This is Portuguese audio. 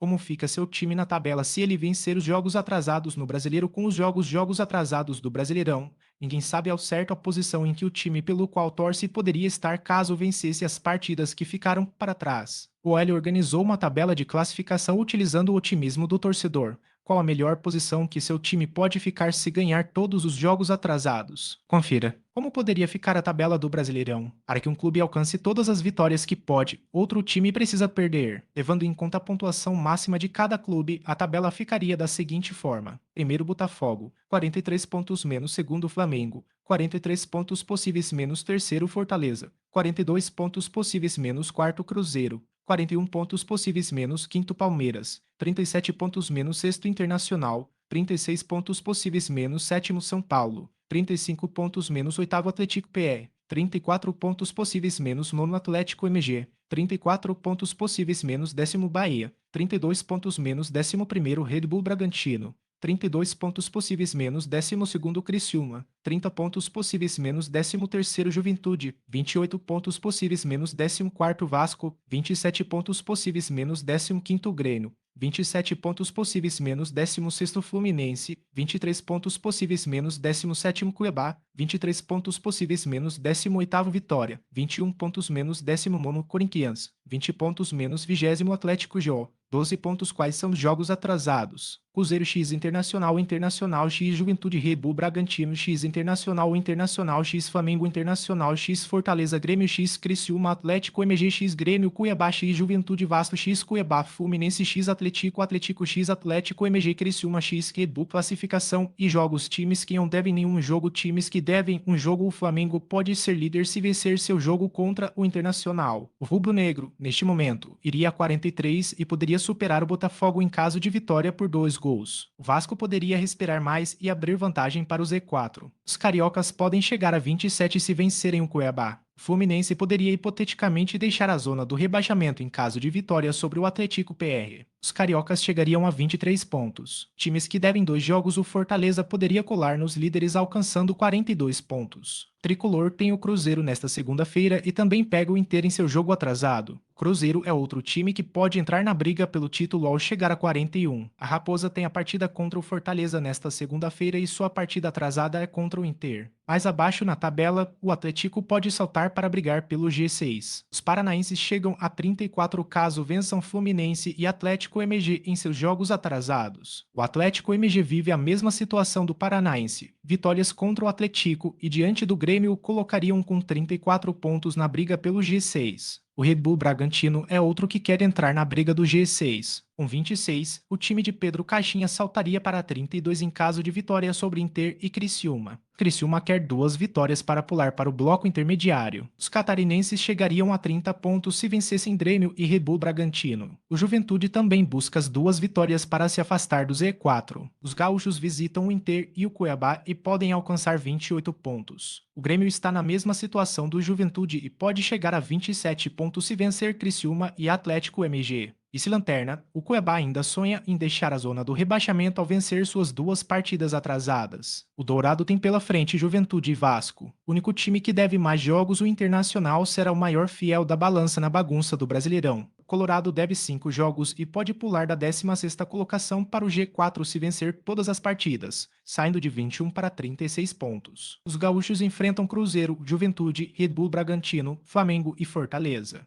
Como fica seu time na tabela se ele vencer os jogos atrasados no Brasileiro com os jogos atrasados do Brasileirão? Ninguém sabe ao certo a posição em que o time pelo qual torce poderia estar caso vencesse as partidas que ficaram para trás. O L organizou uma tabela de classificação utilizando o otimismo do torcedor. Qual a melhor posição que seu time pode ficar se ganhar todos os jogos atrasados? Confira. Como poderia ficar a tabela do Brasileirão? Para que um clube alcance todas as vitórias que pode, outro time precisa perder. Levando em conta a pontuação máxima de cada clube, a tabela ficaria da seguinte forma: primeiro Botafogo, 43 pontos menos segundo Flamengo, 43 pontos possíveis menos terceiro Fortaleza, 42 pontos possíveis menos quarto Cruzeiro, 41 pontos possíveis menos quinto Palmeiras, 37 pontos menos sexto Internacional, 36 pontos possíveis menos sétimo São Paulo, 35 pontos menos oitavo Atlético PE, 34 pontos possíveis menos nono Atlético MG, 34 pontos possíveis menos décimo Bahia, 32 pontos menos décimo primeiro Red Bull Bragantino, 32 pontos possíveis menos décimo segundo Criciúma, 30 pontos possíveis menos décimo terceiro Juventude, 28 pontos possíveis menos décimo quarto Vasco, 27 pontos possíveis menos décimo quinto Grêmio, 27 pontos possíveis menos décimo sexto Fluminense, 23 pontos possíveis menos décimo sétimo Cuiabá, 23 pontos possíveis menos décimo oitavo Vitória, 21 pontos menos décimo nono Corinthians, 20 pontos menos vigésimo Atlético Jô, 12 pontos quais são os jogos atrasados. Cruzeiro X Internacional Internacional X Juventude Red Bull Bragantino X Internacional Internacional X Flamengo Internacional X Fortaleza Grêmio X Criciúma Atlético MG X Grêmio Cuiabá X Juventude Vasco X Cuiabá Fluminense X Atlético X Atlético MG Criciúma X Red Bull Classificação e jogos times que não devem nenhum jogo times que devem um jogo. O Flamengo pode ser líder se vencer seu jogo contra o Internacional. O rubro-negro, neste momento, iria a 43 e poderia superar o Botafogo em caso de vitória por 2 gols. O Vasco poderia respirar mais e abrir vantagem para o Z4. Os cariocas podem chegar a 27 se vencerem o Cuiabá. O Fluminense poderia hipoteticamente deixar a zona do rebaixamento em caso de vitória sobre o Atlético PR. Os cariocas chegariam a 23 pontos. Times que devem 2 jogos, o Fortaleza poderia colar nos líderes alcançando 42 pontos. O Tricolor tem o Cruzeiro nesta segunda-feira e também pega o Inter em seu jogo atrasado. O Cruzeiro é outro time que pode entrar na briga pelo título ao chegar a 41. A Raposa tem a partida contra o Fortaleza nesta segunda-feira e sua partida atrasada é contra o Inter. Mais abaixo na tabela, o Atlético pode saltar para brigar pelo G6. Os paranaenses chegam a 34 caso vençam Fluminense e Atlético MG em seus jogos atrasados. O Atlético MG vive a mesma situação do Paranaense. Vitórias contra o Atlético e diante do Grêmio colocariam com 34 pontos na briga pelo G6. O Red Bull Bragantino é outro que quer entrar na briga do G6. Com 26, o time de Pedro Caixinha saltaria para 32 em caso de vitória sobre Inter e Criciúma. Criciúma quer 2 vitórias para pular para o bloco intermediário. Os catarinenses chegariam a 30 pontos se vencessem Grêmio e Red Bull Bragantino. O Juventude também busca as 2 vitórias para se afastar do Z4. Os gaúchos visitam o Inter e o Cuiabá e podem alcançar 28 pontos. O Grêmio está na mesma situação do Juventude e pode chegar a 27 pontos se vencer Criciúma e Atlético MG. Vice-lanterna, o Cuiabá ainda sonha em deixar a zona do rebaixamento ao vencer suas 2 partidas atrasadas. O Dourado tem pela frente Juventude e Vasco. O único time que deve mais jogos, o Internacional, será o maior fiel da balança na bagunça do Brasileirão. O Colorado deve 5 jogos e pode pular da 16ª colocação para o G4 se vencer todas as partidas, saindo de 21 para 36 pontos. Os gaúchos enfrentam Cruzeiro, Juventude, Red Bull Bragantino, Flamengo e Fortaleza.